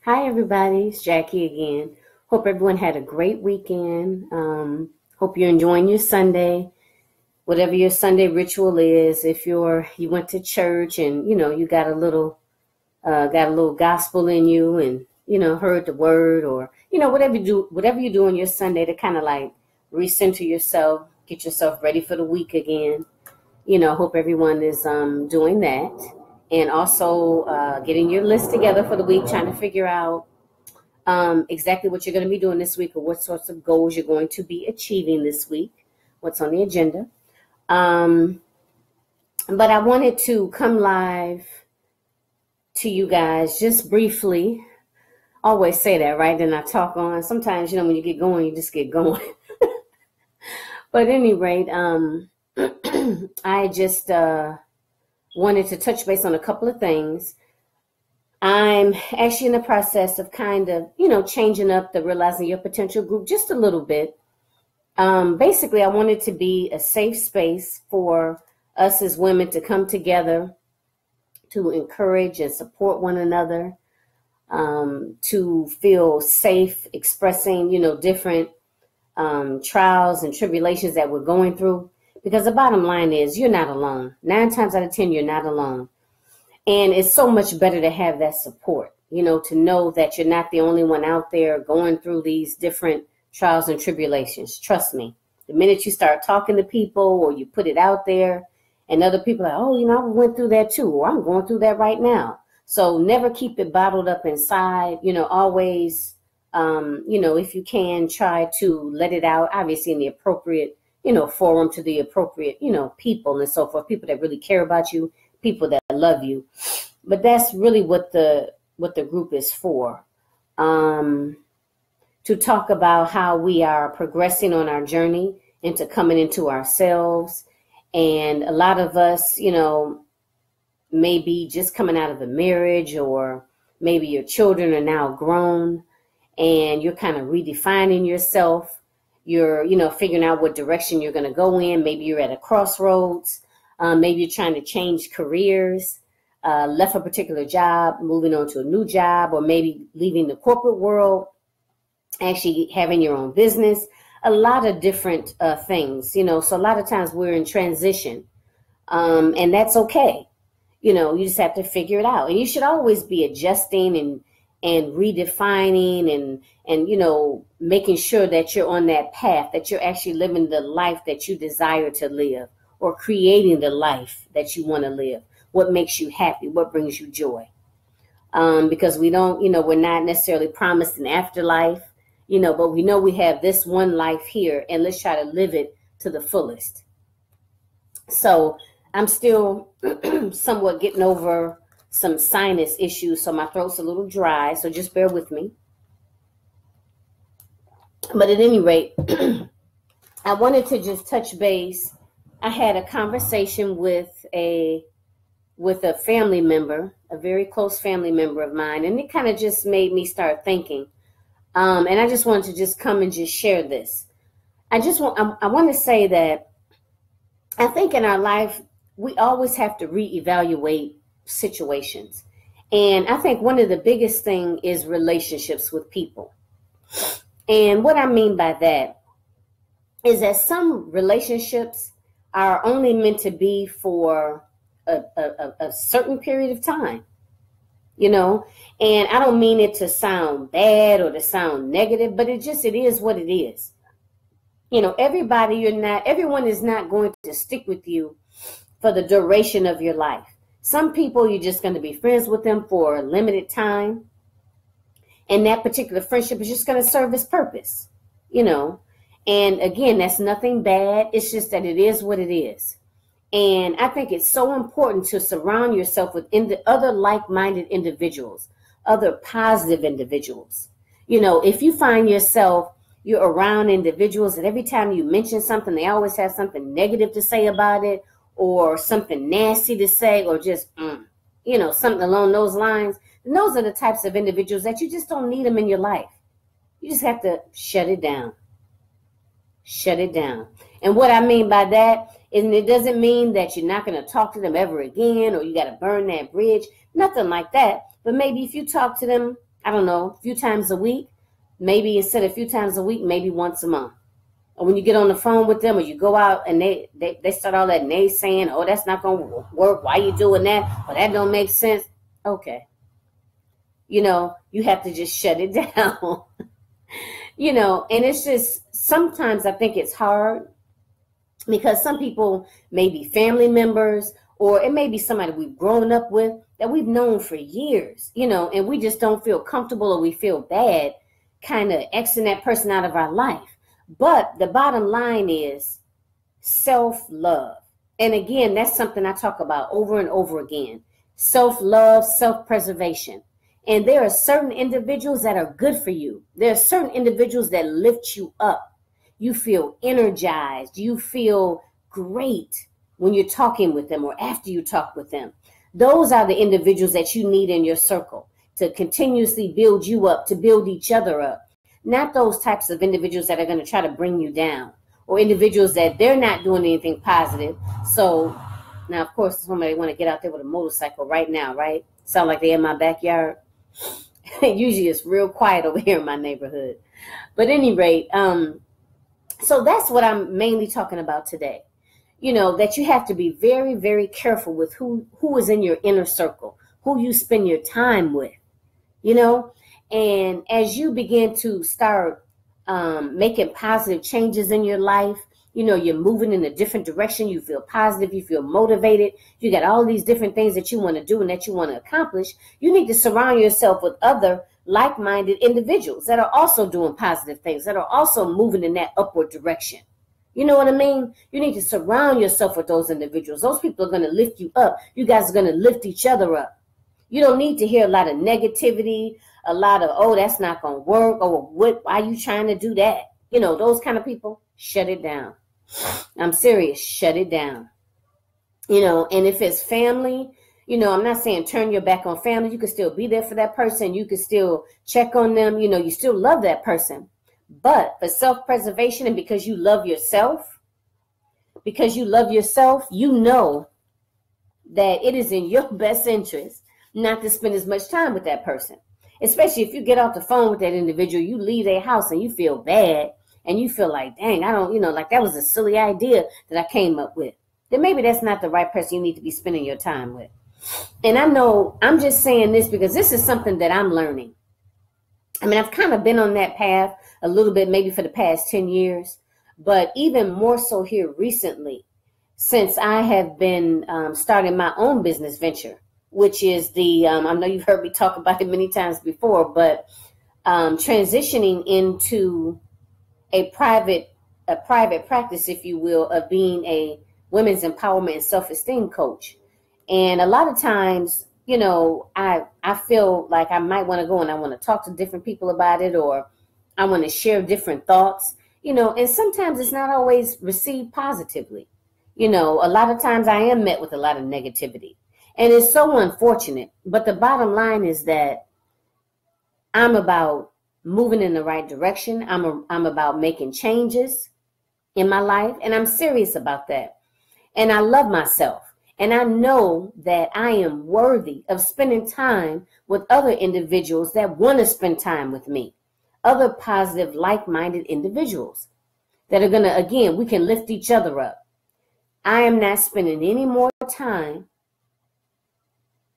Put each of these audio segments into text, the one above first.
Hi, everybody. It's Jackie again. Hope everyone had a great weekend. Hope you're enjoying your Sunday, whatever your Sunday ritual is. If you went to church and you got a little gospel in you and heard the word, or whatever you do on your Sunday to kind of like recenter yourself, get yourself ready for the week again. Hope everyone is doing that. And also getting your list together for the week, trying to figure out exactly what you're going to be doing this week or what sorts of goals you're going to be achieving this week, what's on the agenda. Um, but I wanted to come live to you guys just briefly. Always say that, right? Then I talk on. Sometimes, when you get going, you just get going. But at any rate, I just wanted to touch base on a couple of things. I'm actually in the process of kind of, changing up the Realizing Your Potential group just a little bit. Basically, I want it to be a safe space for us as women to come together, to encourage and support one another, to feel safe expressing, different trials and tribulations that we're going through. Because the bottom line is you're not alone. 9 times out of 10, you're not alone. And it's so much better to have that support, to know that you're not the only one out there going through these different trials and tribulations. Trust me, the minute you start talking to people or you put it out there and other people are, oh, I went through that too, or I'm going through that right now. So never keep it bottled up inside, always, if you can, try to let it out, obviously in the appropriate, forum to the appropriate, people and so forth, people that really care about you, people that love you. But that's really what the group is for. To talk about how we are progressing on our journey into coming into ourselves. And a lot of us, maybe just coming out of a marriage, or maybe your children are now grown and you're kind of redefining yourself. You're, figuring out what direction you're going to go in. Maybe you're at a crossroads. Maybe you're trying to change careers, left a particular job, moving on to a new job, or maybe leaving the corporate world, actually having your own business, a lot of different things, so a lot of times we're in transition, and that's okay. You just have to figure it out. And you should always be adjusting and redefining and making sure that you're on that path, that you're actually living the life that you desire to live, or creating the life that you want to live, what makes you happy, what brings you joy. Because we don't, we're not necessarily promised an afterlife, but we know we have this one life here, and let's try to live it to the fullest. So I'm still somewhat getting over some sinus issues, so my throat's a little dry, so just bear with me. But at any rate, I wanted to just touch base. I had a conversation with a family member, a very close family member of mine, and it kind of just made me start thinking. And I just wanted to just come and just share this. I want to say that I think in our life, we always have to reevaluate situations. And I think one of the biggest thing is relationships with people. And what I mean by that is that some relationships are only meant to be for a certain period of time, and I don't mean it to sound bad or to sound negative, but it is what it is. Everyone is not going to stick with you for the duration of your life. Some people, you're just going to be friends with them for a limited time, and that particular friendship is just going to serve its purpose, and again, that's nothing bad. It's just that it is what it is. And I think it's so important to surround yourself with other like-minded individuals, other positive individuals. If you find yourself, you're around individuals that every time you mention something, they always have something negative to say about it, or something nasty to say, or just, something along those lines. And those are the types of individuals that you just don't need them in your life. You just have to shut it down. Shut it down. And what I mean by that is, it doesn't mean that you're not going to talk to them ever again, or you got to burn that bridge. Nothing like that. But maybe if you talk to them I don't know, a few times a week. Maybe instead of a few times a week, maybe once a month. Or when you get on the phone with them or you go out and they start all that naysaying, oh, that's not going to work. Why you doing that? Or that don't make sense. Okay. You have to just shut it down. And it's just, sometimes I think it's hard because some people may be family members or it may be somebody we've grown up with that we've known for years, and we just don't feel comfortable or we feel bad kind of Xing that person out of our life. But the bottom line is self-love. And again, that's something I talk about over and over again. Self-love, self-preservation. And there are certain individuals that are good for you. There are certain individuals that lift you up. You feel energized. You feel great when you're talking with them or after you talk with them. Those are the individuals that you need in your circle to continuously build you up, to build each other up. Not those types of individuals that are going to try to bring you down or individuals that they're not doing anything positive. So now, of course, somebody want to get out there with a motorcycle right now, right? Sound like they're in my backyard. Usually it's real quiet over here in my neighborhood. But at any rate, so that's what I'm mainly talking about today. That you have to be very, very careful with who is in your inner circle, who you spend your time with, and as you begin to start making positive changes in your life, you're moving in a different direction. You feel positive. You feel motivated. You got all these different things that you want to do and that you want to accomplish. You need to surround yourself with other like-minded individuals that are also doing positive things, that are also moving in that upward direction. You know what I mean? You need to surround yourself with those individuals. Those people are going to lift you up. You guys are going to lift each other up. You don't need to hear a lot of negativity, a lot of, oh, that's not going to work, or why are you trying to do that? Those kind of people, shut it down. I'm serious, shut it down. And if it's family, I'm not saying turn your back on family. You can still be there for that person. You can still check on them. You still love that person. But for self-preservation and because you love yourself, you know that it is in your best interest not to spend as much time with that person. Especially if you get off the phone with that individual, you leave their house and you feel bad and you feel like, dang, I don't, like that was a silly idea that I came up with. Then maybe that's not the right person you need to be spending your time with. And I know I'm just saying this because this is something that I'm learning. I mean, I've kind of been on that path a little bit, maybe for the past 10 years, but even more so here recently, since I have been starting my own business venture, which is I know you've heard me talk about it many times before, but transitioning into a private practice, if you will, of being a women's empowerment and self-esteem coach. And a lot of times, I feel like I might want to go and I want to talk to different people about it, or I want to share different thoughts, and sometimes it's not always received positively. A lot of times I am met with a lot of negativity. And it's so unfortunate. But the bottom line is that I'm about moving in the right direction. I'm about making changes in my life. And I'm serious about that. And I love myself. And I know that I am worthy of spending time with other individuals that want to spend time with me. Other positive, like-minded individuals that are going to, again, we can lift each other up. I am not spending any more time,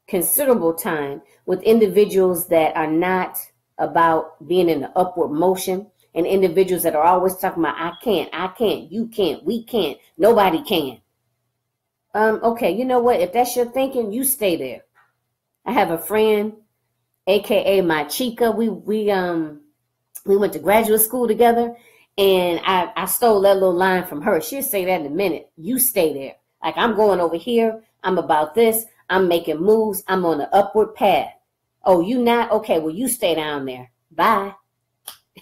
considerable time, with individuals that are not about being in the upward motion, and individuals that are always talking about, I can't, you can't, we can't, nobody can. Okay, you know what? If that's your thinking, you stay there. I have a friend, aka my chica. We went to graduate school together, and I stole that little line from her. She'll say that in a minute. You stay there. Like, I'm going over here. I'm about this. I'm making moves. I'm on the upward path. Oh, you not? Okay, well, you stay down there. Bye.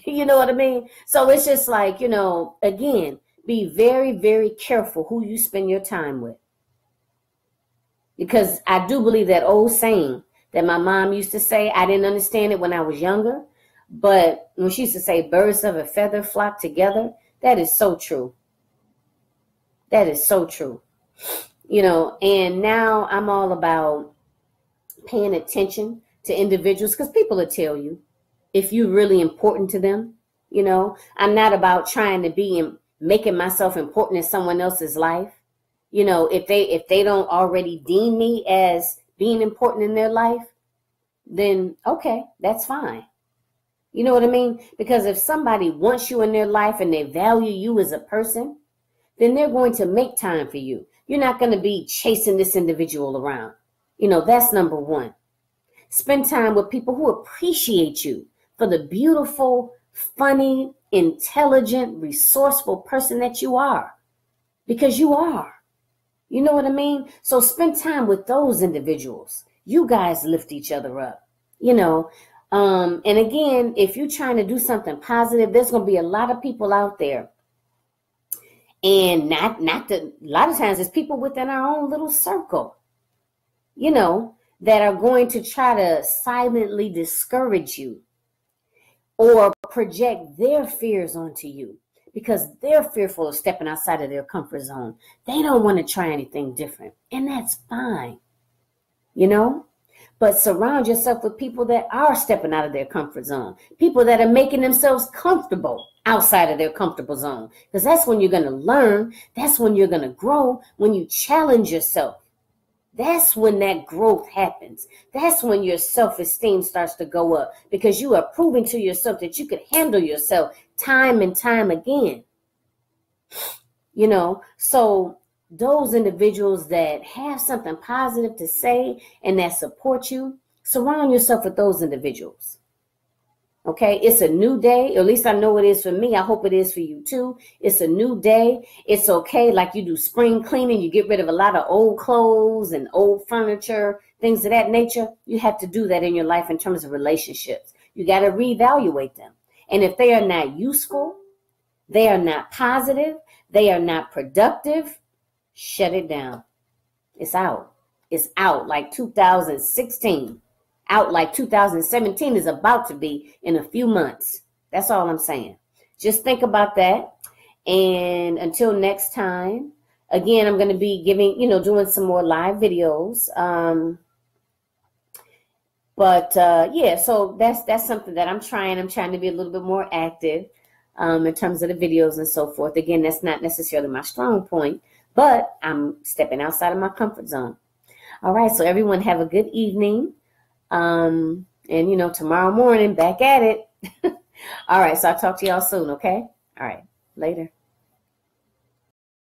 You know what I mean? So it's just like, again, be very, very careful who you spend your time with. Because I do believe that old saying that my mom used to say, I didn't understand it when I was younger, but when she used to say birds of a feather flock together, that is so true. That is so true. And now I'm all about paying attention to individuals, because people will tell you if you're really important to them. I'm not about trying to be and making myself important in someone else's life. If they don't already deem me as being important in their life, then okay, that's fine. You know what I mean? Because if somebody wants you in their life and they value you as a person, then they're going to make time for you. You're not going to be chasing this individual around. That's number one. Spend time with people who appreciate you for the beautiful, funny, intelligent, resourceful person that you are. Because you are. You know what I mean? So spend time with those individuals. You guys lift each other up. And again, if you're trying to do something positive, there's going to be a lot of people out there. And a lot of times it's people within our own little circle, that are going to try to silently discourage you or project their fears onto you because they're fearful of stepping outside of their comfort zone. They don't want to try anything different. And that's fine, But surround yourself with people that are stepping out of their comfort zone, people that are making themselves comfortable outside of their comfortable zone. Because that's when you're going to learn. That's when you're going to grow, when you challenge yourself. That's when that growth happens. That's when your self-esteem starts to go up because you are proving to yourself that you can handle yourself time and time again. So those individuals that have something positive to say and that support you, surround yourself with those individuals. Okay, it's a new day. At least I know it is for me. I hope it is for you too. It's a new day. It's okay. Like you do spring cleaning, you get rid of a lot of old clothes and old furniture, things of that nature. You have to do that in your life in terms of relationships. You got to reevaluate them. And if they are not useful, they are not positive, they are not productive, shut it down. It's out. It's out like 2016. Out like 2017 is about to be in a few months. That's all I'm saying. Just think about that. And until next time, again, I'm going to be doing some more live videos. Yeah, so that's something that I'm trying. I'm trying to be a little bit more active in terms of the videos and so forth. Again, that's not necessarily my strong point, but I'm stepping outside of my comfort zone. All right, so everyone have a good evening. And tomorrow morning, back at it. All right, so I'll talk to y'all soon, okay? All right, later.